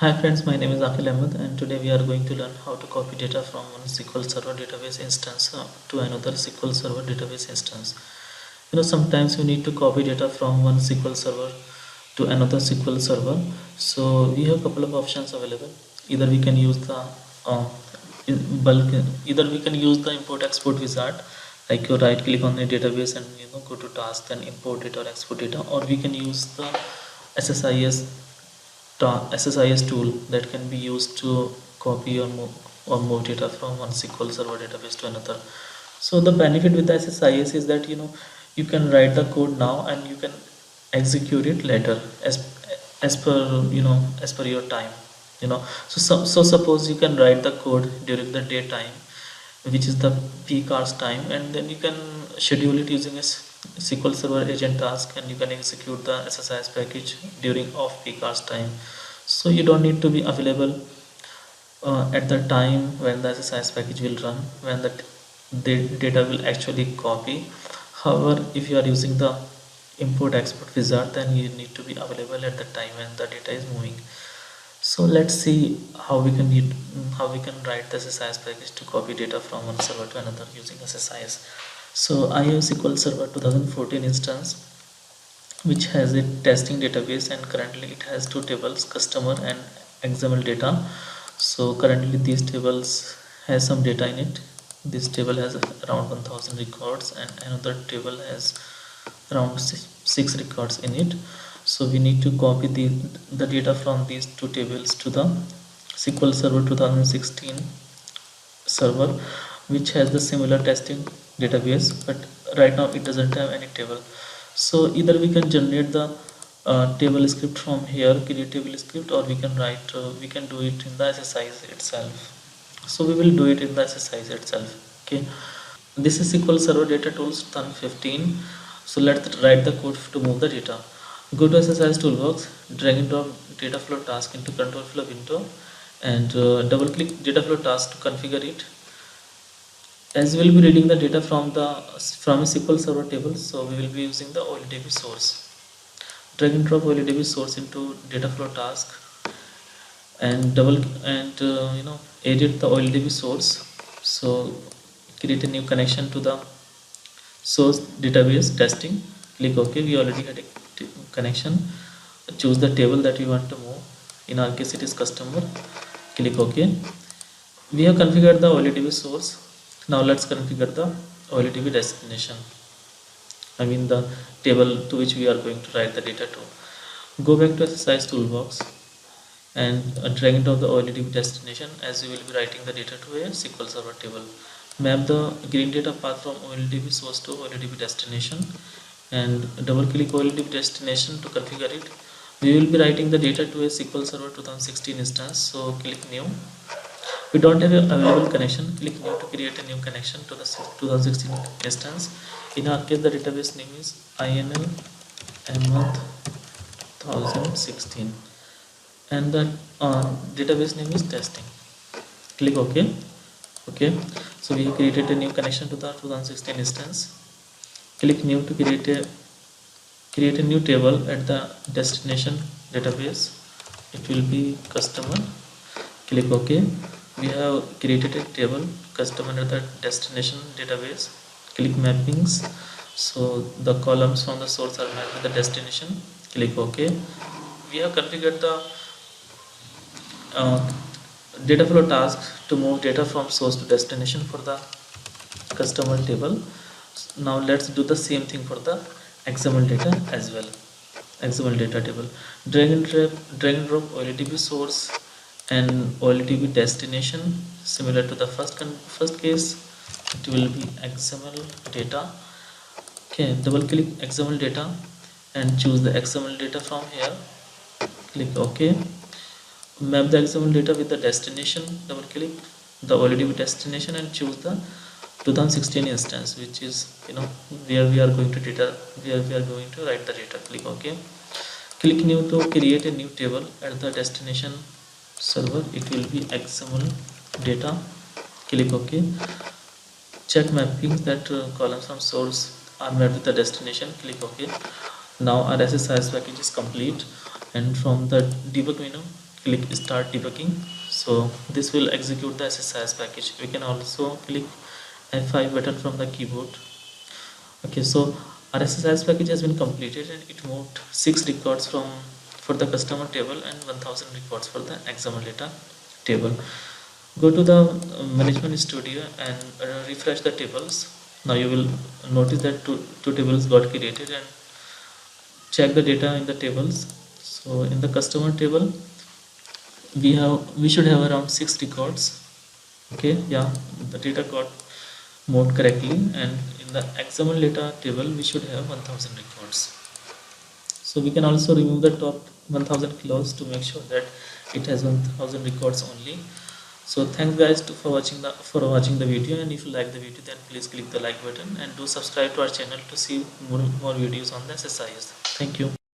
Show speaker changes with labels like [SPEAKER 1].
[SPEAKER 1] Hi friends, my name is Akhil Ahmed and today we are going to learn how to copy data from one SQL Server database instance to another SQL Server database instance. Sometimes you need to copy data from one SQL Server to another SQL Server. So we have a couple of options available. Either we can use the bulk, either we can use the import export wizard, like you right click on the database and go to task, then import it or export data, or we can use the SSIS SSIS tool that can be used to copy or move data from one SQL Server database to another. So the benefit with the SSIS is that you can write the code now and you can execute it later as per as per your time. So suppose you can write the code during the daytime, which is the peak hours time, and then you can schedule it using a SQL Server agent task, and you can execute the SSIS package during off peak hours time. So you don't need to be available at the time when the SSIS package will run, when the data will actually copy. However, if you are using the import export wizard, then you need to be available at the time when the data is moving. So let's see how we can write the SSIS package to copy data from one server to another using SSIS. So I have SQL Server 2014 instance, which has a testing database, and currently it has two tables, customer and XML data. So currently these tables has some data in it. This table has around 1000 records and another table has around six records in it. So we need to copy the data from these two tables to the SQL Server 2016 server, which has the similar testing database, but right now it doesn't have any table. So either we can generate the table script from here, create table script, or we can do it in the SSIS itself. So we will do it in the SSIS itself. Okay, this is SQL Server Data Tools 2015. So let's write the code to move the data. Go to SSIS toolbox, drag and drop data flow task into control flow window, and double click data flow task to configure it. As we will be reading the data from a SQL Server table, so we will be using the OLDB source. Drag and drop OLDB source into data flow task and edit the OLDB source. So create a new connection to the source database testing. Click OK. We already had a connection. Choose the table that you want to move. In our case, it is customer. Click OK. We have configured the OLDB source. Now let's configure the OLDB destination. I mean the table to which we are going to write the data to. Go back to SSIS toolbox and drag and drop the OLDB destination, as you will be writing the data to a SQL Server table. Map the green data path from OLDB source to OLDB destination and double click OLDB destination to configure it. We will be writing the data to a SQL Server 2016 instance, so click new. We don't have an available connection, click new to create a new connection to the 2016 instance. In our case, the database name is INL Ahmed 2016 and the database name is testing. Click OK. Okay, so we created a new connection to the 2016 instance. Click new to create a new table at the destination database. It will be customer. Click OK. We have created a table customer at the destination database. Click mappings. So the columns from the source are mapped with the destination. Click OK. We have configured the data flow task to move data from source to destination for the customer table. Now let's do the same thing for the XML data as well. XML data table. Drag and drop OLDB source and OLDB destination. Similar to the first case, it will be XML data. Okay, double click XML data and choose the XML data from here. Click OK. Map the XML data with the destination. Double click the OLDB destination and choose the 2016 instance, which is where we are going to write the data. Click OK. Click new to create a new table at the destination server. It will be XML data. Click OK. Check mappings that columns from source are mapped with the destination. Click OK. Now our SSIS package is complete, and from the debug menu click start debugging. So this will execute the SSIS package. We can also click F5 button from the keyboard. Okay, so our SSIS package has been completed and it moved 6 records from for the customer table and 1000 records for the example data table. Go to the management studio and refresh the tables. Now you will notice that two tables got created, and check the data in the tables. So in the customer table we should have around 6 records. Okay, yeah, the data got moved correctly, and in the XML data table we should have 1000 records. So we can also remove the top 1000 clause to make sure that it has 1000 records only. So thanks guys for watching the video, and if you like the video then please click the like button and do subscribe to our channel to see more videos on the SSIS. Thank you.